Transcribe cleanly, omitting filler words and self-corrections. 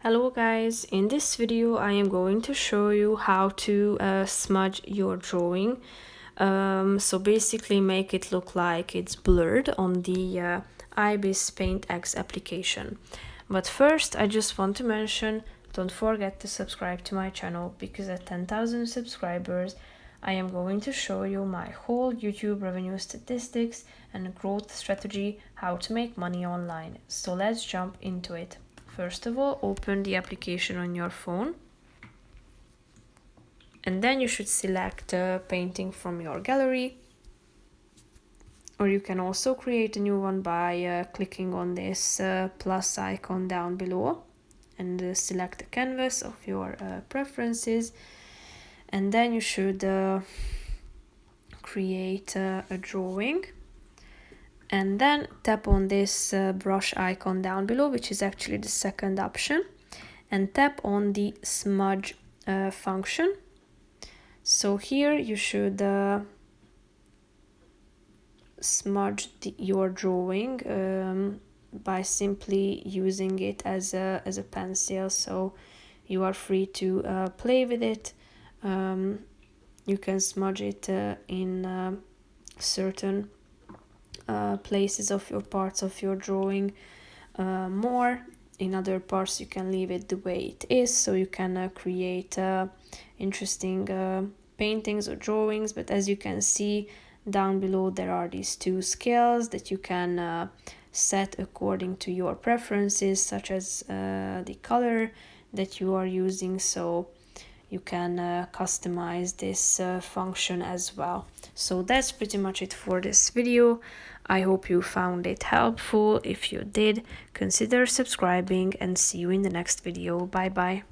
Hello guys, in this video I am going to show you how to smudge your drawing. So basically make it look like it's blurred on the ibisPaint X application. But first I just want to mention, don't forget to subscribe to my channel, because at 10,000 subscribers I am going to show you my whole YouTube revenue statistics and growth strategy, how to make money online. So let's jump into it. First of all, open the application on your phone, and then you should select a painting from your gallery, or you can also create a new one by clicking on this plus icon down below and select a canvas of your preferences, and then you should create a drawing. And then tap on this brush icon down below, which is actually the second option, and tap on the smudge function. So here you should smudge your drawing by simply using it as a pencil. So you are free to play with it. You can smudge it in certain places of your parts of your drawing more. In other parts you can leave it the way it is, so you can create interesting paintings or drawings. But as you can see down below, there are these two scales that you can set according to your preferences, such as the color that you are using, so you can customize this function as well. So that's pretty much it for this video. I hope you found it helpful. If you did, consider subscribing, and see you in the next video. Bye bye.